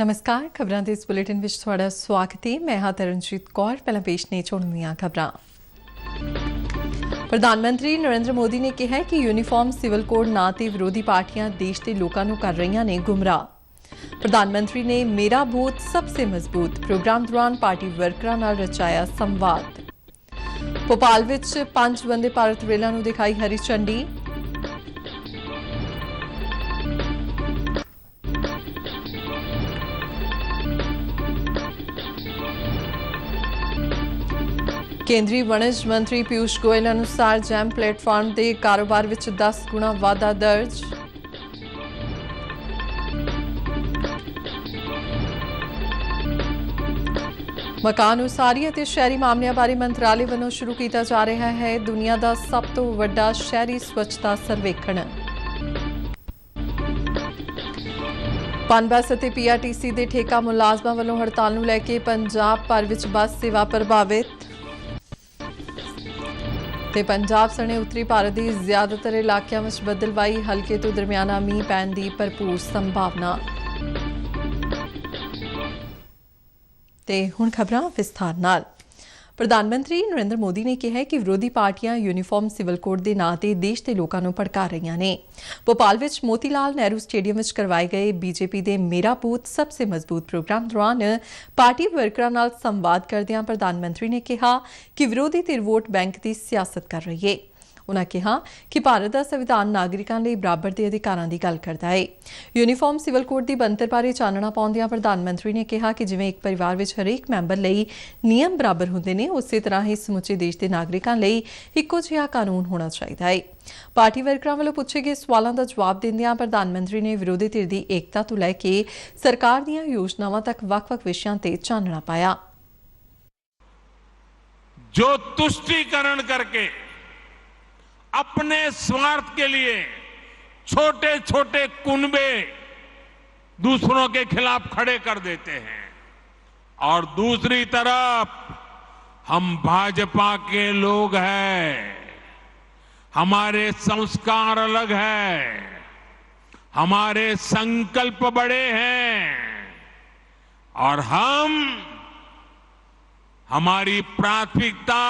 नमस्कार खबरां दे इस बुलेटिन विच तुहाडा स्वागत है। मैं हां तरनजीत कौर। पहला पेश ने चुणवीआं खबरां। प्रधानमंत्री नरेंद्र मोदी ने कहा है कि यूनीफॉर्म सिविल कोड ना ते विरोधी पार्टियां देश के लोगों को कर रही ने गुमराह। प्रधानमंत्री ने मेरा बूथ सबसे मजबूत प्रोग्राम दौरान पार्टी वर्करां नाल रचाया संवाद। भोपाल विच 5 वंदे भारत रेलां नूं दिखाई हरी झंडी। केंद्रीय वणज मंत्री पीयूष गोयल अनुसार जैम प्लेटफॉर्म के कारोबार विच 10 गुणा वाधा दर्ज। मकान उसारी और शहरी मामलों बारे मंत्रालय वालों शुरू किया जा रहा है दुनिया का सब तो वड्डा शहरी स्वच्छता सर्वेखण। पनबस और पीआरटीसी के ठेका मुलाजमां वालों हड़ताल नूं लैके पंजाब भर विच बस सेवा प्रभावित। ते पंजाब सने उत्तरी भारत के ज्यादातर इलाकों में बदलवाई हल्के तो दरमियाना मींह पैण की भरपूर संभावना। ते हुण खबरां विस्तार नाल। प्रधानमंत्री नरेंद्र मोदी ने कहा है कि विरोधी पार्टियां यूनीफॉर्म सिविल कोड के नां ते देश के लोगों को भड़का रही ने। भोपाल विच मोतीलाल नेहरू स्टेडियम विच करवाए गए बीजेपी के मेरा बूथ सबसे मजबूत प्रोग्राम दौरान पार्टी वर्करां नाल संवाद करदिआं प्रधानमंत्री ने कहा कि विरोधी धिर वोट बैंक की सियासत कर रही है। उन्होंने कहा कि भारत का संविधान नागरिकों लिए बराबर के अधिकारों की गल करता है। यूनीफॉर्म सिविल कोड की बनतर बारे चानना पाउंदिआं प्रधानमंत्री ने कहा कि जिवें एक परिवार में हरेक मैंबर लिए नियम बराबर होंदे ने उस तरह ही समुचे देश के नागरिकों लिए इक्को जिहा कानून होना चाहिए है। पार्टी वर्करां वालों पूछे गए सवालों का जवाब देंदिआं प्रधानमंत्री ने विरोधी धिर की एकता तो लैके सरकार दीआं योजनावां तक वख-वख विषयां ते चानना पाया। जो तुष्टीकरण करके अपने स्वार्थ के लिए छोटे छोटे कुनबे दूसरों के खिलाफ खड़े कर देते हैं और दूसरी तरफ हम भाजपा के लोग हैं, हमारे संस्कार अलग हैं, हमारे संकल्प बड़े हैं और हमारी प्राथमिकता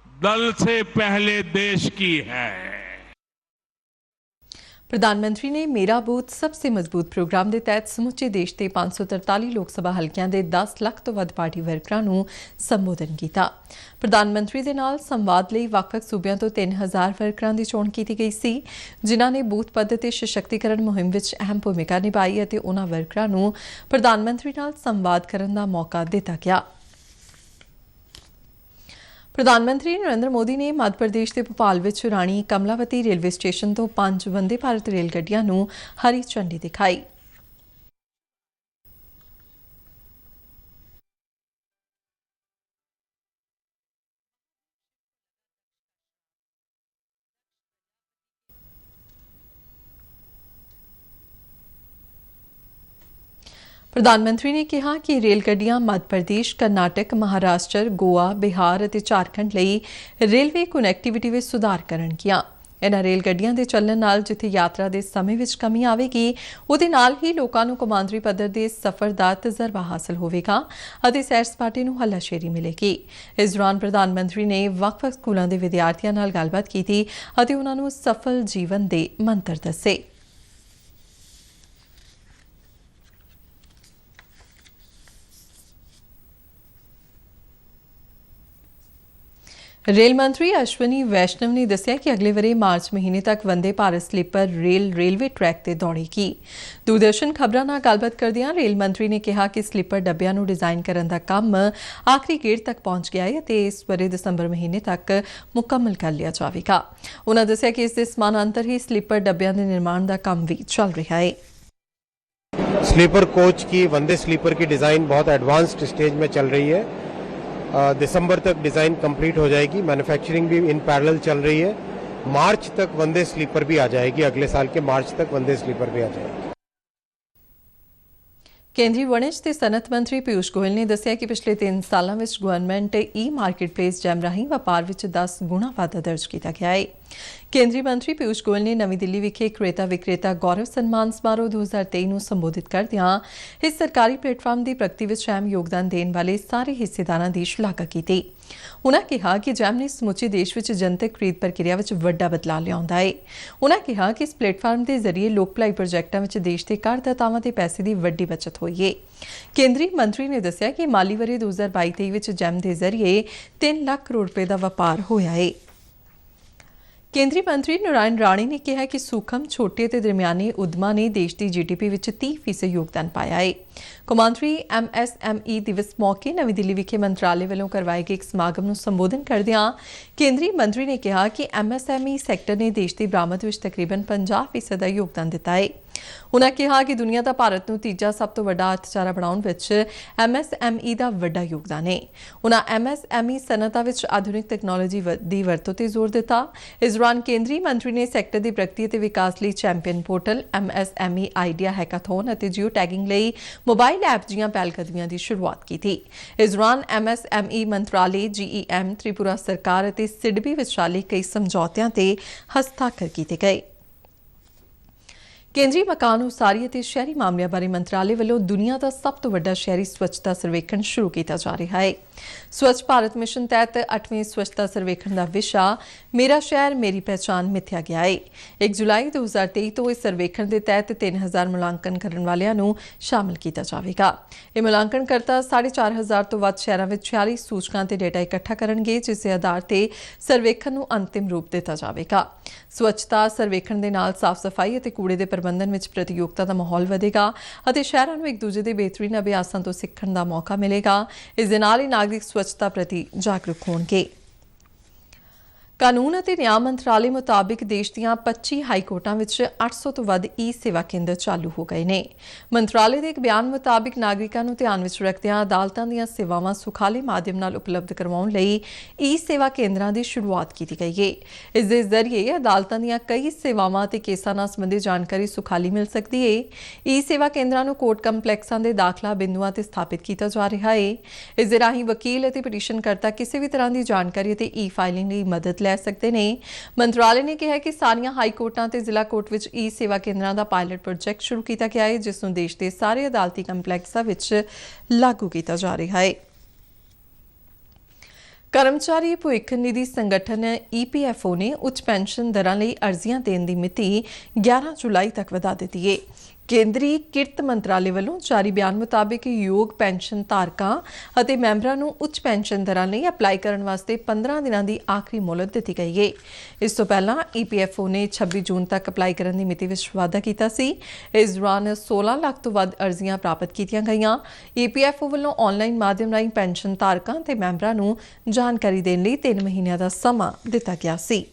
दल से पहले देश की है। प्रधानमंत्री ने मेरा बूथ सबसे मजबूत प्रोग्राम के तहत समुचे देश के 543 लोक सभा हल्कियां के 10 लाख तो वध पार्टी वर्करां नूं संबोधन किया। प्रधानमंत्री दे नाल संवाद लई वख-वख सूबियां तो 3000 वर्करां की चोण की गई सी जिन्हां ने बूथ पद्धर ते सशक्तिकरण मुहिम विच अहम भूमिका निभाई अते उन्हां वर्करां नूं प्रधानमंत्री नाल संवाद करन दा मौका दिता गया। प्रधानमंत्री नरेंद्र मोदी ने मध्य प्रदेश के भोपाल विच राणी कमलावती रेलवे स्टेशन तो 5 वंदे भारत रेलगड्डियां नूं हरी झंडी दिखाई। प्रधानमंत्री ने कहा कि रेलगड्डियां मध्य प्रदेश, कर्नाटक, महाराष्ट्र, गोवा, बिहार और झारखंड ਲਈ रेलवे कनैक्टिविटी में सुधार करनगियां। इन्हां रेलगड्डियां दे चलण नाल जिथे यात्रा के समय विच कमी आवेगी उहदे नाल ही लोकां नूं कौमांतरी पद्धर दे सफर दा तजर्बा हासिल होवेगा अते सैर सपाटे नूं हलाशेरी मिलेगी। इस दौरान प्रधानमंत्री ने वख-वख स्कूलों के विद्यार्थियों नाल गलबात कीती अते उन्हां नूं सफल जीवन दे मंत्र दस्से। रेल मंत्री अश्विनी वैष्णव ने दस्सिया कि अगले वरे मार्च महीने तक Vande Bharat sleeper rail railway track ते दौड़ेगी। दूरदर्शन खबरां नाल गलबात करदिआं रेल मंत्री ने कहा कि स्लीपर डब्बियां नूं डिजाइन करन दा काम आखिरी गेड़ तक पहुंच गया है ते इस वरे दसंबर महीने तक मुकम्मल कर लिया जाएगा। उन्होंने दस्सिया कि इस दे समानांतर ही स्लीपर डब्बियां दे निर्माण दा काम भी चल रहा है। स्लीपर कोच की वंदे स्लीपर की डिजाइन बहुत एडवांस्ड स्टेज में चल रही है। दिसंबर तक डिजाइन कंप्लीट हो जाएगी। मैन्युफैक्चरिंग भी इन पैरेलल चल रही है। मार्च तक वंदे स्लीपर भी आ जाएगी। अगले साल के मार्च तक वंदे स्लीपर भी आ जाएगी। केंद्रीय वणज ते सनत मंत्री पीयूष गोयल ने दस्सिया कि पिछले 3 सालों में government e market place jam राही व्यापार विच 10 गुणा वाधा दर्ज किया गया है। ਕੇਂਦਰੀ ਮੰਤਰੀ ਪੀਯੂਸ਼ ਗੋਇਲ ਨੇ ਨਵੀਂ ਦਿੱਲੀ ਵਿਖੇ ਕ੍ਰੇਤਾ ਵਿਕਰੇਤਾ ਗੌਰਵ ਸਨਮਾਨ ਸਮਾਰੋਹ 2023 ਨੂੰ ਸੰਬੋਧਿਤ ਕਰਦਿਆਂ ਇਸ ਸਰਕਾਰੀ ਪਲੇਟਫਾਰਮ ਦੀ ਪ੍ਰਗਤੀ ਵਿੱਚ ਅਹਿਮ ਯੋਗਦਾਨ ਦੇਣ ਵਾਲੇ ਸਾਰੇ ਹਿੱਸੇਦਾਰਾਂ ਦੀ ਸ਼ਲਾਘਾ ਕੀਤੀ। ਉਨ੍ਹਾਂ ਕਿਹਾ ਕਿ ਜੈਮ ਨੇ ਸਮੁੱਚੇ ਦੇਸ਼ ਵਿੱਚ ਜਨਤਕ ਖਰੀਦ ਪ੍ਰਕਿਰਿਆ ਵਿੱਚ ਵੱਡਾ ਬਦਲਾਅ ਲਿਆਉਂਦਾ ਹੈ। ਉਨ੍ਹਾਂ ਕਿਹਾ ਕਿ ਇਸ ਪਲੇਟਫਾਰਮ ਦੇ ਜ਼ਰੀਏ ਲੋਕ ਭਲਾਈ ਪ੍ਰੋਜੈਕਟਾਂ ਵਿੱਚ ਦੇਸ਼ ਦੇ ਕਰਦਾਤਾਵਾਂ ਦੇ ਪੈਸੇ ਦੀ ਵੱਡੀ ਬਚਤ ਹੋਈ ਹੈ। ਕੇਂਦਰੀ ਮੰਤਰੀ ਨੇ ਦੱਸਿਆ ਕਿ ਮਾਲੀ ਵਰ੍ਹੇ 2022-23 ਵਿੱਚ ਜੈਮ ਦੇ ਜ਼ਰੀਏ 3 ਲੱਖ ਕਰੋੜ ਰੁਪਏ ਦਾ ਵਪਾਰ ਹੋਇਆ ਹੈ। ਕੇਂਦਰੀ ਮੰਤਰੀ ਨਾਰਾਇਣ ਰਾਣੇ ਨੇ ਕਿਹਾ ਕਿ ਸੂਖਮ, ਛੋਟੇ ਅਤੇ ਦਰਮਿਆਨੇ ਉਦਮਾਂ ਨੇ ਦੇਸ਼ ਦੀ GDP ਵਿੱਚ 30% ਯੋਗਦਾਨ ਪਾਇਆ ਹੈ। ਕੌਮਾਂਤਰੀ MSME ਦਿਵਸ ਮੌਕੇ ਨਵੀਂ ਦਿੱਲੀ ਵਿਖੇ ਮੰਤਰਾਲੇ ਵੱਲੋਂ ਕਰਵਾਏ ਗਏ ਇੱਕ ਸਮਾਗਮ ਨੂੰ ਸੰਬੋਧਨ ਕਰਦਿਆਂ ਕੇਂਦਰੀ ਮੰਤਰੀ ਨੇ ਕਿਹਾ ਕਿ MSME ਸੈਕਟਰ ਨੇ ਦੇਸ਼ ਦੀ ਬਰਾਮਦ ਵਿੱਚ ਤਕਰੀਬਨ 50% ਦਾ ਯੋਗਦਾਨ ਦਿੱਤਾ ਹੈ। ਉਨ੍ਹਾਂ ਕਿਹਾ ਕਿ ਦੁਨੀਆ ਦਾ ਭਾਰਤ ਨੂੰ ਤੀਜਾ ਸਭ ਤੋਂ ਵੱਡਾ ਅਰਥਚਾਰਾ ਬਣਾਉਣ ਵਿੱਚ MSME ਦਾ ਵੱਡਾ ਯੋਗਦਾਨ ਹੈ। ਉਨ੍ਹਾਂ MSME ਸਨਅਤਾਂ ਵਿੱਚ ਆਧੁਨਿਕ ਤਕਨਾਲੋਜੀ ਦੀ ਵਰਤੋਂ ਤੇ ਜ਼ੋਰ ਦਿੱਤਾ। ਇਸ ਦੌਰਾਨ ਕੇਂਦਰੀ ਮੰਤਰੀ ਨੇ ਸੈਕਟਰ ਦੀ ਪ੍ਰਗਤੀ ਅਤੇ ਵਿਕਾਸ ਲਈ ਚੈਂਪੀਅਨ ਪੋਰਟਲ, MSME ਆਈਡੀਆ ਹੈਕਾਥੌਨ ਅਤੇ ਜਿਓ ਟੈਗਿੰਗ ਲਈ ਮੋਬਾਈਲ ਐਪ ਜੀਆਂ ਪਹਿਲਕਦਮੀਆਂ ਦੀ ਸ਼ੁਰੂਆਤ ਕੀਤੀ। ਇਸ ਦੌਰਾਨ MSME ਮੰਤਰਾਲੇ, GEM, ਤ੍ਰਿਪੁਰਾ ਸਰਕਾਰ ਅਤੇ ਸਿਡਬੀ ਵਿਚਾਲੇ ਕਈ ਸਮਝੌਤਿਆਂ ਤੇ ਹਸਤਾਖਰ ਕੀਤੇ ਗਏ। ਕੇਂਦਰੀ ਮਕਾਨ ਉਸਾਰੀ ਅਤੇ ਸ਼ਹਿਰੀ ਮਾਮਲਿਆਂ ਬਾਰੇ ਮੰਤਰਾਲੇ ਵੱਲੋਂ ਦੁਨੀਆ ਦਾ ਸਭ ਤੋਂ ਵੱਡਾ ਸ਼ਹਿਰੀ ਸਵੱਛਤਾ ਸਰਵੇਖਣ ਸ਼ੁਰੂ ਕੀਤਾ ਜਾ ਰਿਹਾ ਹੈ। ਸਵੱਛ ਭਾਰਤ ਮਿਸ਼ਨ ਤਹਿਤ 8ਵੇਂ ਸਵੱਛਤਾ ਸਰਵੇਖਣ ਦਾ ਵਿਸ਼ਾ ਮੇਰਾ ਸ਼ਹਿਰ ਮੇਰੀ ਪਹਿਚਾਣ ਮਿਥਿਆ ਗਿਆ ਹੈ। 1 ਜੁਲਾਈ 2023 ਤੋਂ ਇਸ ਸਰਵੇਖਣ ਦੇ ਤਹਿਤ 3000 ਮੁਲਾਂਕਣ ਕਰਨ ਵਾਲਿਆਂ ਨੂੰ ਸ਼ਾਮਲ ਕੀਤਾ ਜਾਵੇਗਾ। ਇਹ ਮੁਲਾਂਕਣਕਰਤਾ 4500 ਤੋਂ ਵੱਧ ਸ਼ਹਿਰਾਂ ਵਿੱਚ 46 ਸੂਚਕਾਂ ਤੇ ਡੇਟਾ ਇਕੱਠਾ ਕਰਨਗੇ, ਜਿਸ ਦੇ ਆਧਾਰ ਤੇ ਸਰਵੇਖਣ ਨੂੰ ਅੰਤਿਮ ਰੂਪ ਦਿੱਤਾ ਜਾਵੇਗਾ। ਸਵੱਛਤਾ ਸਰਵੇਖਣ ਦੇ ਨਾਲ ਸਾਫ਼ ਸਫਾਈ ਅਤੇ ਕੂੜੇ ਦੇ ਪ੍ਰਬੰਧਨ ਵਿੱਚ ਪ੍ਰਤੀਯੋਗਤਾ ਦਾ ਮਾਹੌਲ ਵਧੇਗਾ ਅਤੇ ਸ਼ਹਿਰਾਂ ਨੂੰ ਇੱਕ ਦੂਜੇ ਦੇ ਬਿਹਤਰੀਨ ਅਭਿਆਸਾਂ ਤੋਂ ਸਿੱਖਣ ਦਾ ਮੌਕਾ ਮਿਲੇਗਾ। ਇਸ ਦੇ ਨਾਲ ਹੀ ਨਾਗਰਿਕ ਸਵੱਛਤਾ ਪ੍ਰਤੀ ਜਾਗਰੂਕ ਹੋਣਗੇ। ਕਾਨੂੰਨ ਅਤੇ ਨਿਆਂ ਮੰਤਰਾਲੇ ਮੁਤਾਬਿਕ ਦੇਸ਼ ਦੀਆਂ 25 ਹਾਈ ਕੋਰਟਾਂ ਵਿੱਚ 800 ਤੋਂ ਵੱਧ ਸੇਵਾ ਕੇਂਦਰ ਚਾਲੂ ਹੋ ਗਏ ਨੇ। ਮੰਤਰਾਲੇ ਦੇ ਇੱਕ ਬਿਆਨ ਮੁਤਾਬਿਕ ਨਾਗਰਿਕਾਂ ਨੂੰ ਧਿਆਨ ਵਿੱਚ ਰੱਖਦਿਆਂ ਅਦਾਲਤਾਂ ਦੀਆਂ ਸੇਵਾਵਾਂ ਸੁਖਾਲੇ ਮਾਧਿਅਮ ਨਾਲ ਉਪਲਬਧ ਕਰਵਾਉਣ ਲਈ ਸੇਵਾ ਕੇਂਦਰਾਂ ਦੀ ਸ਼ੁਰੂਆਤ ਕੀਤੀ ਗਈ ਹੈ। ਇਸ ਦੇ ਜ਼ਰੀਏ ਅਦਾਲਤਾਂ ਦੀਆਂ ਕਈ ਸੇਵਾਵਾਂ ਅਤੇ ਕੇਸਾਂ ਨਾਲ ਸੰਬੰਧਿਤ ਜਾਣਕਾਰੀ ਸੁਖਾਲੀ ਮਿਲ ਸਕਦੀ ਹੈ। ਸੇਵਾ ਕੇਂਦਰਾਂ ਨੂੰ ਕੋਰਟ ਕੰਪਲੈਕਸਾਂ ਦੇ ਦਾਖਲਾ ਬਿੰਦੂਆਂ ਤੇ ਸਥਾਪਿਤ ਕੀਤਾ ਜਾ ਰਿਹਾ ਹੈ। ਇਸ ਦੇ ਰਾਹੀਂ ਵਕੀਲ ਅਤੇ ਪਟੀਸ਼ਨਕਰਤਾ ਕਿਸੇ ਵੀ ਤਰ੍ਹਾਂ ਦੀ ਜਾਣਕਾਰੀ ਅਤੇ ਫਾਈਲਿੰਗ ਲਈ ਮਦਦ ਲੈ ਸਕਦੇ ਨੇ। ਮੰਤਰਾਲੇ ਨੇ ਕਿਹਾ ਕਿ ਸਾਰੀਆਂ ਹਾਈ ਕੋਰਟਾਂ ਤੇ ਜ਼ਿਲ੍ਹਾ ਕੋਰਟ ਵਿੱਚ ਸੇਵਾ ਕੇਂਦਰਾਂ ਦਾ ਪਾਇਲਟ ਪ੍ਰੋਜੈਕਟ ਸ਼ੁਰੂ ਕੀਤਾ ਗਿਆ ਹੈ, ਜਿਸ ਨੂੰ ਦੇਸ਼ ਦੇ ਸਾਰੇ ਅਦਾਲਤੀ ਕੰਪਲੈਕਸਾਂ ਵਿੱਚ ਲਾਗੂ ਕੀਤਾ ਜਾ ਰਿਹਾ ਹੈ। ਕਰਮਚਾਰੀ ਭਵਿੱਖ ਨਿਧੀ ਸੰਗਠਨ EPFO ਨੇ ਉੱਚ ਪੈਨਸ਼ਨ ਦਰਾਂ ਲਈ ਅਰਜ਼ੀਆਂ ਦੇਣ ਦੀ ਮਿਤੀ 11 ਜੁਲਾਈ ਤੱਕ ਵਧਾ ਦਿੱਤੀ ਹੈ। ਕੇਂਦਰੀ ਕਿਰਤ ਮੰਤਰਾਲੇ ਵੱਲੋਂ ਜਾਰੀ ਬਿਆਨ ਮੁਤਾਬਿਕ ਯੋਗ ਪੈਨਸ਼ਨ ਧਾਰਕਾਂ ਅਤੇ ਮੈਂਬਰਾਂ ਨੂੰ ਉੱਚ ਪੈਨਸ਼ਨ ਦਰਾਂ ਲਈ ਅਪਲਾਈ ਕਰਨ ਵਾਸਤੇ 15 ਦਿਨਾਂ ਦੀ ਆਖਰੀ ਮੋਹਲਤ ਦਿੱਤੀ ਗਈ ਹੈ। ਇਸ ਤੋਂ ਪਹਿਲਾਂ EPFO ਨੇ 26 ਜੂਨ ਤੱਕ ਅਪਲਾਈ ਕਰਨ ਦੀ ਮਿਤੀ ਵਿੱਚ ਵਾਧਾ ਕੀਤਾ ਸੀ। ਇਸ ਦੌਰਾਨ 16 ਲੱਖ ਤੋਂ ਵੱਧ ਅਰਜ਼ੀਆਂ ਪ੍ਰਾਪਤ ਕੀਤੀਆਂ ਗਈਆਂ। EPFO ਵੱਲੋਂ ਆਨਲਾਈਨ ਮਾਧਿਅਮ ਰਾਹੀਂ ਪੈਨਸ਼ਨ ਧਾਰਕਾਂ ਅਤੇ ਮੈਂਬਰਾਂ ਨੂੰ ਜਾਣਕਾਰੀ ਦੇਣ ਲਈ 3 ਮਹੀਨਿਆਂ ਦਾ ਸਮਾਂ ਦਿੱਤਾ ਗਿਆ ਸੀ।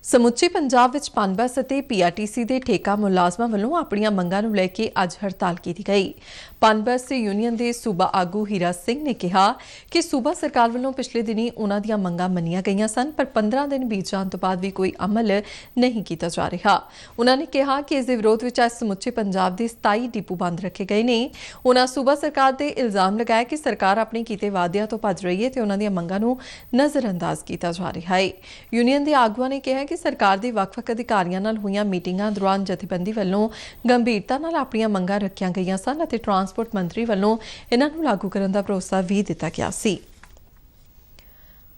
ਸਮੁੱਚੇ ਪੰਜਾਬ ਵਿੱਚ ਪਨਬਸ ਅਤੇ PRTC ਦੇ ਠੇਕਾ ਮੁਲਾਜ਼ਮਾਂ ਵੱਲੋਂ ਆਪਣੀਆਂ ਮੰਗਾਂ ਨੂੰ ਲੈ ਕੇ ਅੱਜ ਹੜਤਾਲ ਕੀਤੀ ਗਈ। ਪਨਬਸ ਯੂਨੀਅਨ ਦੇ ਸੂਬਾ ਆਗੂ ਹੀਰਾ ਸਿੰਘ ਨੇ ਕਿਹਾ ਕਿ ਸੂਬਾ ਸਰਕਾਰ ਵੱਲੋਂ ਪਿਛਲੇ ਦਿਨੀ ਉਨ੍ਹਾਂ ਦੀਆਂ ਮੰਗਾਂ ਮੰਨੀਆਂ ਗਈਆਂ ਸਨ, ਪਰ 15 ਦਿਨ ਬੀਤ ਜਾਣ ਤੋਂ ਬਾਅਦ ਵੀ ਕੋਈ ਅਮਲ ਨਹੀਂ ਕੀਤਾ ਜਾ ਰਿਹਾ। ਉਨ੍ਹਾਂ ਨੇ ਕਿਹਾ ਕਿ ਇਸ ਦੇ ਵਿਰੋਧ ਵਿੱਚ ਅੱਜ ਸਮੁੱਚੇ ਪੰਜਾਬ ਦੇ 27 ਡਿਪੂ ਬੰਦ ਰੱਖੇ ਗਏ ਨੇ। ਉਨ੍ਹਾਂ ਸੂਬਾ ਸਰਕਾਰ ਤੇ ਇਲਜ਼ਾਮ ਲਗਾਇਆ ਕਿ ਸਰਕਾਰ ਆਪਣੇ ਕੀਤੇ ਵਾਅਦਿਆਂ ਤੋਂ ਭੱਜ ਰਹੀ ਹੈ ਤੇ ਉਨ੍ਹਾਂ ਦੀਆਂ ਮੰਗਾਂ ਨੂੰ ਨਜ਼ਰਅੰਦਾਜ਼ ਕੀਤਾ ਜਾ ਰਿਹਾ ਹੈ। ਯੂਨੀਅਨ ਦੇ ਆਗੂਆਂ ਨੇ ਕਿਹਾ ਕਿ ਸਰਕਾਰ ਦੇ ਵੱਖ-ਵੱਖ ਅਧਿਕਾਰੀਆਂ ਨਾਲ ਹੋਈਆਂ ਮੀਟਿੰਗਾਂ ਦੌਰਾਨ ਜਥੇਬੰਦੀ ਵੱਲੋਂ ਗੰਭੀਰਤਾ ਨਾਲ ਆਪਣੀਆਂ ਮੰਗਾਂ ਰੱਖੀਆਂ ਗਈਆਂ ਸਨ ਅਤੇ ਟਰਾਂਸਪੋਰਟ ਮੰਤਰੀ ਵੱਲੋਂ ਇਹਨਾਂ ਨੂੰ ਲਾਗੂ ਕਰਨ ਦਾ ਭਰੋਸਾ ਵੀ ਦਿੱਤਾ ਗਿਆ ਸੀ।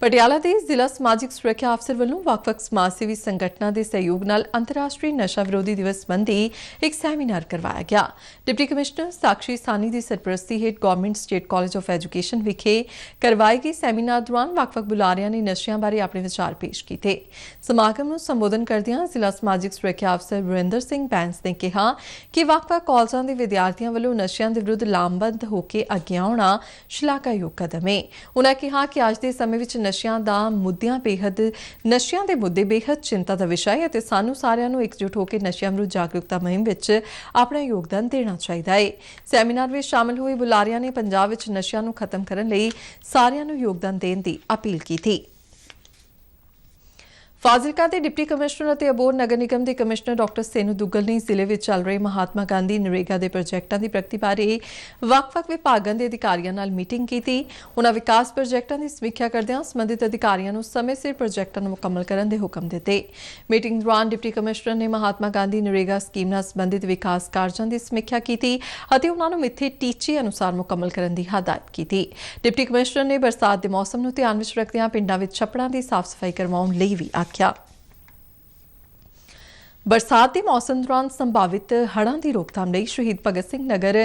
ਪਟਿਆਲਾ ਦੇ ਜ਼ਿਲ੍ਹਾ ਸਮਾਜਿਕ ਸੁਰੱਖਿਆ ਅਫਸਰ ਵੱਲੋਂ ਵੱਖ-ਵੱਖ ਸਮਾਜ ਸੇਵੀ ਸੰਗਠਨਾਂ ਦੇ ਸਹਿਯੋਗ ਨਾਲ ਅੰਤਰਰਾਸ਼ਟਰੀ ਨਸ਼ਾ ਵਿਰੋਧੀ ਦਿਵਸ ਸੰਬੰਧੀ ਇੱਕ ਸੈਮੀਨਾਰ ਕਰਵਾਇਆ ਗਿਆ। ਡਿਪਟੀ ਕਮਿਸ਼ਨਰ ਸਾਕਸ਼ੀ ਸਾਨੀ ਦੀ ਸਰਪ੍ਰਸਤੀ ਹੇਠ government state college of education ਵਿਖੇ ਕਰਵਾਏ ਗਏ ਸੈਮੀਨਾਰ ਦੌਰਾਨ ਵੱਖ-ਵੱਖ ਬੁਲਾਰਿਆਂ ਨੇ ਨਸ਼ਿਆਂ ਬਾਰੇ ਆਪਣੇ ਵਿਚਾਰ ਪੇਸ਼ ਕੀਤੇ। ਸਮਾਗਮ ਨੂੰ ਸੰਬੋਧਨ ਕਰਦਿਆਂ ਜ਼ਿਲ੍ਹਾ ਸਮਾਜਿਕ ਸੁਰੱਖਿਆ ਅਫਸਰ ਵਰਿੰਦਰ ਸਿੰਘ ਬੈਂਸ ਨੇ ਕਿਹਾ ਕਿ ਵੱਖ-ਵੱਖ ਕਾਲਜਾਂ ਦੇ ਵਿਦਿਆਰਥੀਆਂ ਵੱਲੋਂ ਨਸ਼ਿਆਂ ਦੇ ਵਿਰੁੱਧ ਲਾਮਬੰਦ ਹੋ ਕੇ ਅੱਗੇ ਆਉਣਾ ਸ਼ਲਾਘਾਯੋਗ ਕਦਮ ਹੈ। ਉਨ੍ਹਾਂ ਕਿਹਾ ਕਿ ਅੱਜ ਦੇ ਸਮੇਂ ਵਿੱਚ ਨਸ਼ਿਆਂ ਦੇ ਮੁੱਦੇ ਬੇਹੱਦ ਚਿੰਤਾ ਦਾ ਵਿਸ਼ਾ ਹੈ ਅਤੇ ਸਾਨੂੰ ਸਾਰਿਆਂ ਨੂੰ ਇਕਜੁੱਟ ਹੋ ਕੇ ਨਸ਼ਿਆਂ ਵਿਰੁੱਧ ਜਾਗਰੂਕਤਾ ਮੁਹਿੰਮ ਵਿੱਚ ਆਪਣਾ ਯੋਗਦਾਨ ਦੇਣਾ ਚਾਹੀਦਾ ਹੈ। ਸੈਮੀਨਾਰ ਵਿੱਚ ਸ਼ਾਮਲ ਹੋਏ ਬੁਲਾਰਿਆਂ ਨੇ ਪੰਜਾਬ ਵਿੱਚ ਨਸ਼ਿਆਂ ਨੂੰ ਖਤਮ ਕਰਨ ਲਈ ਸਾਰਿਆਂ ਨੂੰ ਯੋਗਦਾਨ ਦੇਣ ਦੀ ਅਪੀਲ ਕੀਤੀ। ਫਾਜ਼ਿਲਕਾ ਦੇ ਡਿਪਟੀ ਕਮਿਸ਼ਨਰ ਅਤੇ ਅਬੋਹਰ ਨਗਰ ਨਿਗਮ ਦੇ ਕਮਿਸ਼ਨਰ ਡਾਕਟਰ ਸੇਨੂ ਦੁੱਗਲ ਨੇ ਜ਼ਿਲ੍ਹੇ ਵਿੱਚ ਚੱਲ ਰਹੇ ਮਹਾਤਮਾ ਗਾਂਧੀ ਨਰੇਗਾ ਦੇ ਪ੍ਰੋਜੈਕਟਾਂ ਦੀ ਪ੍ਰਗਤੀ ਬਾਰੇ ਵੱਖ-ਵੱਖ ਵਿਭਾਗਾਂ ਦੇ ਅਧਿਕਾਰੀਆਂ ਨਾਲ ਮੀਟਿੰਗ ਕੀਤੀ। ਉਨ੍ਹਾਂ ਵਿਕਾਸ ਪ੍ਰੋਜੈਕਟਾਂ ਦੀ ਸਮੀਖਿਆ ਕਰਦਿਆਂ ਸੰਬੰਧਿਤ ਅਧਿਕਾਰੀਆਂ ਨੂੰ ਸਮੇਂ ਸਿਰ ਪ੍ਰੋਜੈਕਟਾਂ ਨੂੰ ਮੁਕੰਮਲ ਕਰਨ ਦੇ ਹੁਕਮ ਦਿੱਤੇ। ਮੀਟਿੰਗ ਦੌਰਾਨ ਡਿਪਟੀ ਕਮਿਸ਼ਨਰ ਨੇ ਮਹਾਤਮਾ ਗਾਂਧੀ ਨਰੇਗਾ ਸਕੀਮ ਨਾਲ ਸੰਬੰਧਿਤ ਵਿਕਾਸ ਕਾਰਜਾਂ ਦੀ ਸਮੀਖਿਆ ਕੀਤੀ ਅਤੇ ਉਨ੍ਹਾਂ ਨੂੰ ਮਿੱਥੇ ਟੀਚੇ ਅਨੁਸਾਰ ਮੁਕੰਮਲ ਕਰਨ ਦੀ ਹਦਾਇਤ ਕੀਤੀ। ਡਿਪਟੀ ਕਮਿਸ਼ਨਰ ਨੇ ਬਰਸਾਤ ਦੇ ਮੌਸਮ ਨੂੰ ਧਿਆਨ ਵਿੱਚ ਰੱਖਦਿਆਂ ਪਿੰਡਾਂ ਵਿੱਚ ਛੱਪੜਾਂ ਦੀ ਸਾਫ਼ ਸਫਾਈ ਕਰਵਾਉਣ ਲਈ ਵੀ ਆਖਿਆ। ਬਰਸਾਤ ਦੇ ਮੌਸਮ ਦੌਰਾਨ ਸੰਭਾਵਿਤ ਹੜ੍ਹਾਂ ਦੀ ਰੋਕਥਾਮ ਲਈ ਸ਼ਹੀਦ ਭਗਤ ਸਿੰਘ ਨਗਰ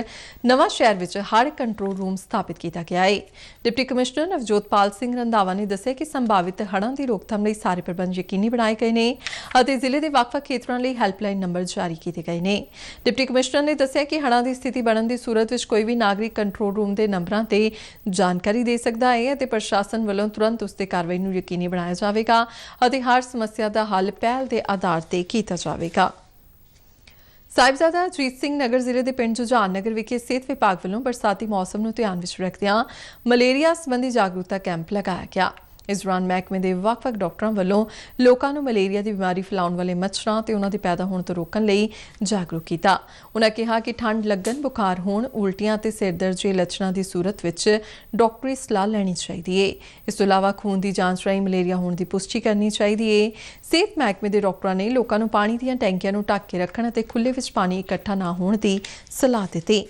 ਨਵਾਂ ਸ਼ਹਿਰ ਵਿੱਚ ਹੜ੍ਹ ਕੰਟਰੋਲ ਰੂਮ ਸਥਾਪਿਤ ਕੀਤਾ ਗਿਆ ਹੈ। ਡਿਪਟੀ ਕਮਿਸ਼ਨਰ ਨਵਜੋਤਪਾਲ ਸਿੰਘ ਰੰਧਾਵਾ ਨੇ ਦੱਸਿਆ ਕਿ ਸੰਭਾਵਿਤ ਹੜ੍ਹਾਂ ਦੀ ਰੋਕਥਾਮ ਲਈ ਸਾਰੇ ਪ੍ਰਬੰਧ ਯਕੀਨੀ ਬਣਾਏ ਗਏ ਨੇ ਅਤੇ ਜ਼ਿਲ੍ਹੇ ਦੇ ਵੱਖ-ਵੱਖ ਖੇਤਰਾਂ ਲਈ ਹੈਲਪਲਾਈਨ ਨੰਬਰ ਜਾਰੀ ਕੀਤੇ ਗਏ ਨੇ। ਡਿਪਟੀ ਕਮਿਸ਼ਨਰ ਨੇ ਦੱਸਿਆ ਕਿ ਹੜ੍ਹਾਂ ਦੀ ਸਥਿਤੀ ਬਣਨ ਦੀ ਸੂਰਤ ਵਿੱਚ ਕੋਈ ਵੀ ਨਾਗਰਿਕ ਕੰਟਰੋਲ ਰੂਮ ਦੇ ਨੰਬਰਾਂ ਤੇ ਜਾਣਕਾਰੀ ਦੇ ਸਕਦਾ ਹੈ ਅਤੇ ਪ੍ਰਸ਼ਾਸਨ ਵੱਲੋਂ ਤੁਰੰਤ ਉਸ ਤੇ ਕਾਰਵਾਈ ਨੂੰ ਯਕੀਨੀ ਬਣਾਇਆ ਜਾਵੇਗਾ ਅਤੇ ਹਰ ਸਮੱਸਿਆ ਦਾ ਹੱਲ ਪਹਿਲ ਦੇ ਆਧਾਰ ਤੇ ਕੀਤਾ ਜਾਵੇਗਾ। ਸਾਹਿਬਜ਼ਾਦਾ ਅਜੀਤ ਸਿੰਘ ਨਗਰ ਜ਼ਿਲ੍ਹੇ ਦੇ ਪਿੰਡ ਜੁਝਾਨ ਨਗਰ ਵਿਖੇ ਸਿਹਤ ਵਿਭਾਗ ਵੱਲੋਂ ਬਰਸਾਤੀ ਮੌਸਮ ਨੂੰ ਧਿਆਨ ਵਿੱਚ ਰੱਖਦਿਆਂ ਮਲੇਰੀਆ ਸੰਬੰਧੀ ਜਾਗਰੂਕਤਾ ਕੈਂਪ ਲਗਾਇਆ ਗਿਆ। ਇਸ ਦੌਰਾਨ ਮਹਿਕਮੇ ਦੇ ਵੱਖ-ਵੱਖ ਡਾਕਟਰਾਂ ਵੱਲੋਂ ਲੋਕਾਂ ਨੂੰ ਮਲੇਰੀਆ ਦੀ ਬਿਮਾਰੀ ਫੈਲਾਉਣ ਵਾਲੇ ਮੱਛਰਾਂ ਤੇ ਉਹਨਾਂ ਦੇ ਪੈਦਾ ਹੋਣ ਤੋਂ ਰੋਕਣ ਲਈ ਜਾਗਰੂਕ ਕੀਤਾ। ਉਨ੍ਹਾਂ ਕਿਹਾ ਕਿ ਠੰਡ ਲੱਗਣ, ਬੁਖਾਰ ਹੋਣ, ਉਲਟੀਆਂ ਤੇ ਸਿਰ ਦਰਦ ਜਿਹੇ ਲੱਛਣਾਂ ਦੀ ਸੂਰਤ ਵਿੱਚ ਡਾਕਟਰੀ ਸਲਾਹ ਲੈਣੀ ਚਾਹੀਦੀ ਹੈ। ਇਸ ਤੋਂ ਇਲਾਵਾ ਖੂਨ ਦੀ ਜਾਂਚ ਰਾਹੀਂ ਮਲੇਰੀਆ ਹੋਣ ਦੀ ਪੁਸ਼ਟੀ ਕਰਨੀ ਚਾਹੀਦੀ ਹੈ। ਸਿਹਤ ਮਹਿਕਮੇ ਦੇ ਡਾਕਟਰਾਂ ਨੇ ਲੋਕਾਂ ਨੂੰ ਪਾਣੀ ਦੀਆਂ ਟੈਂਕੀਆਂ ਨੂੰ ਢੱਕ ਕੇ ਰੱਖਣ ਅਤੇ ਖੁੱਲ੍ਹੇ ਵਿੱਚ ਪਾਣੀ ਇਕੱਠਾ ਨਾ ਹੋਣ ਦੀ ਸਲਾਹ ਦਿੱਤੀ।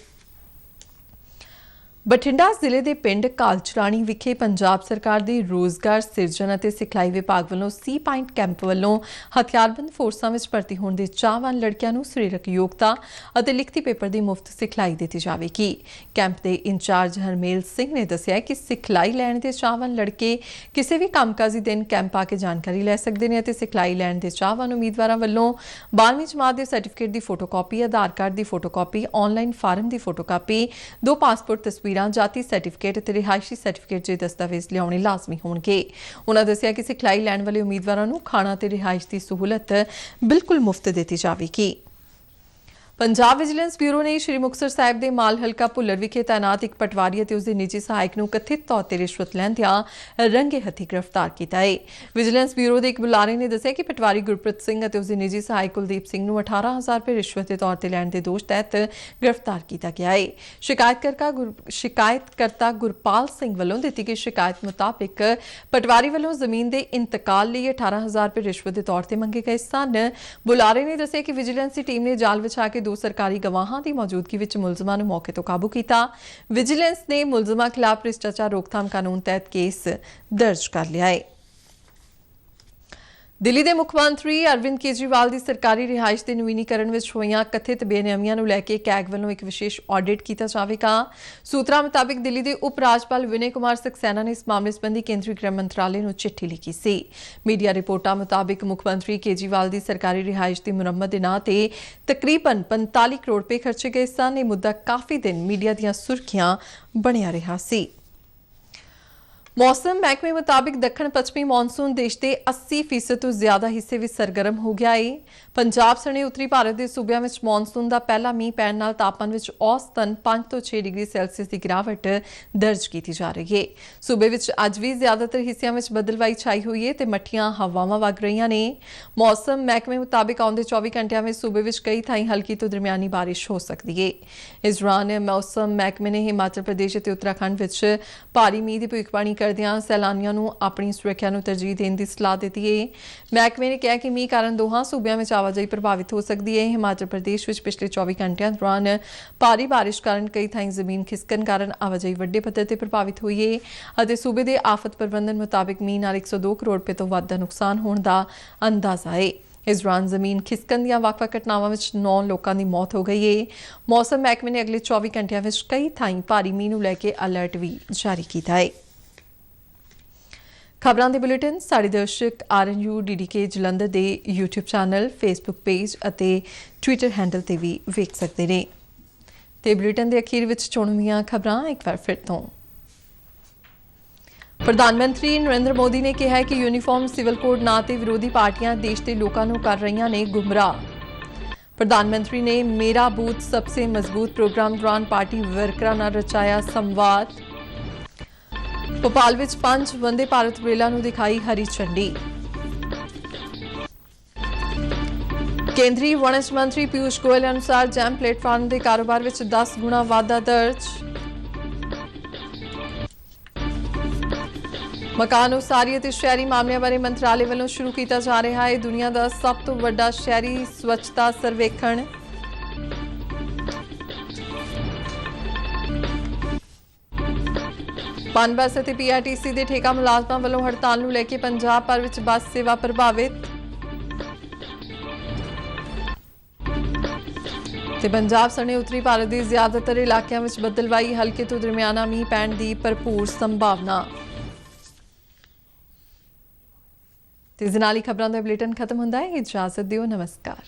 ਬਠਿੰਡਾ ਜ਼ਿਲ੍ਹੇ ਦੇ ਪਿੰਡ ਕਾਲਚਰਾਣੀ ਵਿਖੇ ਪੰਜਾਬ ਸਰਕਾਰ ਦੇ ਰੋਜ਼ਗਾਰ ਸਿਰਜਣ ਅਤੇ ਸਿਖਲਾਈ ਵਿਭਾਗ ਵੱਲੋਂ ਸੀ ਪੁਆਇੰਟ ਕੈਂਪ ਵੱਲੋਂ ਹਥਿਆਰਬੰਦ ਫੋਰਸਾਂ ਵਿੱਚ ਭਰਤੀ ਹੋਣ ਦੇ ਚਾਹਵਾਨ ਲੜਕਿਆਂ ਨੂੰ ਸਰੀਰਕ ਯੋਗਤਾ ਅਤੇ ਲਿਖਤੀ ਪੇਪਰ ਦੀ ਮੁਫਤ ਸਿਖਲਾਈ ਦਿੱਤੀ ਜਾਵੇਗੀ। ਕੈਂਪ ਦੇ ਇੰਚਾਰਜ ਹਰਮੇਲ ਸਿੰਘ ਨੇ ਦੱਸਿਆ ਕਿ ਸਿਖਲਾਈ ਲੈਣ ਦੇ ਚਾਹਵਾਨ ਲੜਕੇ ਕਿਸੇ ਵੀ ਕੰਮਕਾਜੀ ਦਿਨ ਕੈਂਪ ਆ ਕੇ ਜਾਣਕਾਰੀ ਲੈ ਸਕਦੇ ਨੇ ਅਤੇ ਸਿਖਲਾਈ ਲੈਣ ਦੇ ਚਾਹਵਾਨ ਉਮੀਦਵਾਰਾਂ ਵੱਲੋਂ 12ਵੀਂ ਜਮਾਤ ਦੇ ਸਰਟੀਫਿਕੇਟ ਦੀ ਫੋਟੋਕਾਪੀ, ਆਧਾਰ ਕਾਰਡ ਦੀ ਫੋਟੋਕਾਪੀ, ਆਨਲਾਈਨ ਫਾਰਮ ਦੀ ਫੋਟੋਕਾਪੀ, 2 ਪਾਸਪੋਰਟ ਤਸਵੀਰਾਂ, ਜਾਤੀ ਸਰਟੀਫਿਕੇਟ ਅਤੇ ਰਿਹਾਇਸ਼ੀ ਸਰਟੀਫਿਕੇਟ ਜਿਹੇ ਦਸਤਾਵੇਜ਼ ਲਿਆਉਣੇ ਲਾਜ਼ਮੀ ਹੋਣਗੇ। ਉਨ੍ਹਾਂ ਦੱਸਿਆ ਕਿ ਸਿਖਲਾਈ ਲੈਣ ਵਾਲੇ ਉਮੀਦਵਾਰਾਂ ਨੂੰ ਖਾਣਾ ਤੇ ਰਿਹਾਇਸ਼ ਦੀ ਸਹੂਲਤ ਬਿਲਕੁਲ ਮੁਫਤ ਦਿੱਤੀ ਜਾਵੇਗੀ। ਪੰਜਾਬ ਵਿਜੀਲੈਂਸ ਬਿਊਰੋ ਨੇ ਸ਼੍ਰੀ ਮੁਕਤਸਰ ਸਾਹਿਬ ਦੇ ਮਾਲ ਹਲਕਾ ਭੁੱਲਰ ਵਿਖੇ ਤਾਇਨਾਤ ਇੱਕ ਪਟਵਾਰੀ ਅਤੇ ਉਸਦੇ ਨਿੱਜੀ ਸਹਾਇਕ ਨੂੰ ਕਥਿਤ ਤੌਰ ਤੇ ਰਿਸ਼ਵਤ ਲੈਂਦਿਆਂ ਰੰਗੇ ਹੱਥੀਂ ਗ੍ਰਿਫਤਾਰ ਕੀਤਾ ਹੈ। ਵਿਜੀਲੈਂਸ ਬਿਊਰੋ ਦੇ ਇੱਕ ਬੁਲਾਰੇ ਨੇ ਦੱਸਿਆ ਕਿ ਪਟਵਾਰੀ ਗੁਰਪ੍ਰੀਤ ਸਿੰਘ ਅਤੇ ਉਸਦੇ ਨਿੱਜੀ ਸਹਾਇਕ ਕੁਲਦੀਪ ਸਿੰਘ ਨੂੰ 18,000 ਰੁਪਏ ਰਿਸ਼ਵਤ ਦੇ ਤੌਰ ਤੇ ਲੈਣ ਦੇ ਦੋਸ਼ ਤਹਿਤ ਗ੍ਰਿਫਤਾਰ ਕੀਤਾ ਗਿਆ ਹੈ। ਸ਼ਿਕਾਇਤਕਰਤਾ ਗੁਰਪਾਲ ਸਿੰਘ ਵੱਲੋਂ ਦਿੱਤੀ ਗਈ ਸ਼ਿਕਾਇਤ ਮੁਤਾਬਿਕ ਪਟਵਾਰੀ ਵੱਲੋਂ ਜ਼ਮੀਨ ਦੇ ਇੰਤਕਾਲ ਲਈ 18,000 ਰੁਪਏ ਰਿਸ਼ਵਤ ਦੇ ਤੌਰ ਤੇ ਮੰਗੇ ਗਏ ਸਨ। ਬੁਲਾਰੇ ਨੇ ਦੱਸਿਆ ਕਿ ਵਿਜੀਲੈਂਸ ਦੀ ਟੀਮ ਨੇ ਜਾਲ ਵਿਛਾ ਕੇ 2 ਸਰਕਾਰੀ ਗਵਾਹਾਂ ਦੀ ਮੌਜੂਦਗੀ ਵਿੱਚ ਮੁਲਜ਼ਮਾਂ ਨੂੰ ਮੌਕੇ ਤੋਂ ਕਾਬੂ ਕੀਤਾ। ਵਿਜੀਲੈਂਸ ਨੇ ਮੁਲਜ਼ਮਾਂ ਖਿਲਾਫ ਭ੍ਰਿਸ਼ਟਾਚਾਰ ਰੋਕਥਾਮ ਕਾਨੂੰਨ ਤਹਿਤ ਕੇਸ ਦਰਜ ਕਰ ਲਿਆ ਹੈ। ਦਿੱਲੀ ਦੇ ਮੁੱਖ ਮੰਤਰੀ ਅਰਵਿੰਦ ਕੇਜਰੀਵਾਲ ਦੀ ਸਰਕਾਰੀ ਰਿਹਾਇਸ਼ ਦੇ ਨਵੀਨੀਕਰਨ ਵਿੱਚ ਹੋਈਆਂ ਕਥਿਤ ਬੇਨਿਯਮੀਆਂ ਨੂੰ ਲੈ ਕੇ ਕੈਗ ਵੱਲੋਂ ਇੱਕ ਵਿਸ਼ੇਸ਼ ਆਡਿਟ ਕੀਤਾ ਜਾਵੇਗਾ। ਸੂਤਰਾਂ ਮੁਤਾਬਿਕ ਦਿੱਲੀ ਦੇ ਉਪ ਰਾਜਪਾਲ ਵਿਨੇ ਕੁਮਾਰ ਸਕਸੈਨਾ ਨੇ ਇਸ ਮਾਮਲੇ ਸੰਬੰਧੀ ਕੇਂਦਰੀ ਗ੍ਰਹਿ ਮੰਤਰਾਲੇ ਨੂੰ ਚਿੱਠੀ ਲਿਖੀ ਸੀ। ਮੀਡੀਆ ਰਿਪੋਰਟਾਂ ਮੁਤਾਬਿਕ ਮੁੱਖ ਮੰਤਰੀ ਕੇਜਰੀਵਾਲ ਦੀ ਸਰਕਾਰੀ ਰਿਹਾਇਸ਼ ਦੀ ਮੁਰੰਮਤ ਦੇ ਨਾਂ ਤੇ ਤਕਰੀਬਨ 45 ਕਰੋੜ ਰੁਪਏ ਖਰਚੇ ਗਏ ਸਨ। ਇਹ ਮੁੱਦਾ ਕਾਫੀ ਦਿਨ ਮੀਡੀਆ ਦੀਆਂ ਸੁਰਖੀਆਂ ਬਣਿਆ ਰਿਹਾ ਸੀ। मौसम महकमे मुताबिक दक्षिण पश्चिमी मानसून देश के 80% तो ज्यादा हिस्से में सरगर्म हो गया है। पंजाब सने उत्तरी भारत के सूबों में मानसून का पहला मींह पैण नाल तापमान में औसतन 5 तो 6 डिग्री सैल्सीयस की गिरावट दर्ज की जा रही है। सूबे में अज भी ज्यादातर हिस्सों में बदलवाई छाई हुई है तो मठियां हवावां वग रही ने। मौसम महकमे मुताबिक आउंदे 24 घंटिया में सूबे में कई थाई हल्की तो दरमियानी बारिश हो सकती है। इस दौरान मौसम महकमे ने हिमाचल प्रदेश और उत्तराखंड में भारी मींह की भविष्यवाणी करदियां सैलानियों नूं अपनी सुरक्षा नूं तरजीह देने की सलाह दी है। महकमे ने कहा कि मींह कारण दोहां सूबों में आवाजाही प्रभावित हो सकती है। हिमाचल प्रदेश में पिछले 24 घंटिया दौरान भारी बारिश कारण कई थाई जमीन खिसकन कारण आवाजाही वड्डे पद्धर ते प्रभावित हुई है और सूबे के आफत प्रबंधन मुताबिक मींह नाल 102 करोड़ रुपए तो वध दा नुकसान होने का अंदाजा है। इस दौरान जमीन खिसकन दी ਵੱਖ-ਵੱਖ घटनावां विच 9 लोगों की मौत हो गई है। मौसम महकमे ने अगले 24 घंटिया में कई थाई भारी मींह नूं लैके अलर्ट भी जारी किया है। खबरां दे बुलेटिन साडे दर्शक RNU DDK जलंधर दे YouTube चैनल, फेसबुक पेज ਅਤੇ ट्विटर हैंडल ते भी वेख सकते ने। ते बुलेटिन दे अखीर विच चुणवीआं खबरां एक बार फिर ਤੋਂ। प्रधानमंत्री नरेंद्र मोदी ने कहा है कि यूनीफॉर्म सिविल कोड ना ते विरोधी पार्टियां देश के लोगों को कर रही ने गुमराह। प्रधानमंत्री ने मेरा बूथ सबसे मजबूत प्रोग्राम दौरान पार्टी वर्करां नाल रचाया संवाद। भोपाल विच 5 वंदे भारत रेलां नूं दिखाई हरी झंडी। ਕੇਂਦਰੀ ਵਣਜ ਮੰਤਰੀ ਪੀਯੂਸ਼ ਗੋਇਲ ਅਨੁਸਾਰ ਜੈਮ ਪਲੇਟਫਾਰਮ ਦੇ ਕਾਰੋਬਾਰ ਵਿੱਚ 10 ਗੁਣਾ ਵਾਧਾ ਦਰਜ। ਮਕਾਨ ਉਸਾਰੀ ਅਤੇ ਸ਼ਹਿਰੀ ਮਾਮਲਿਆਂ ਬਾਰੇ ਮੰਤਰਾਲੇ ਵੱਲੋਂ ਸ਼ੁਰੂ ਕੀਤਾ ਜਾ ਰਿਹਾ ਹੈ ਦੁਨੀਆ ਦਾ ਸਭ ਤੋਂ ਵੱਡਾ ਸ਼ਹਿਰੀ ਸਵੱਛਤਾ ਸਰਵੇਖਣ। ਪਨ ਬੱਸ ਅਤੇ ਪੀਆਰਟੀਸੀ ਦੇ ਠੇਕਾ ਮੁਲਾਜ਼ਮਾਂ ਵੱਲੋਂ ਹੜਤਾਲ ਨੂੰ ਲੈ ਕੇ ਪੰਜਾਬ ਭਰ ਵਿੱਚ ਬੱਸ ਸੇਵਾ ਪ੍ਰਭਾਵਿਤ। ਤੇ ਪੰਜਾਬ ਸਣੇ ਉੱਤਰੀ ਭਾਰਤ ਦੇ ਜ਼ਿਆਦਾਤਰ ਇਲਾਕਿਆਂ ਵਿੱਚ ਬੱਦਲਵਾਈ, ਹਲਕੇ ਤੋਂ ਦਰਮਿਆਨਾ ਮੀਂਹ ਪੈਣ ਦੀ ਭਰਪੂਰ ਸੰਭਾਵਨਾ। ਤੇ ਇਸ ਨਾਲ ਹੀ ਖਬਰਾਂ ਦਾ ਬੁਲੇਟਿਨ ਖਤਮ ਹੁੰਦਾ ਹੈ। ਇਜਾਜ਼ਤ ਦਿਓ, ਨਮਸਕਾਰ।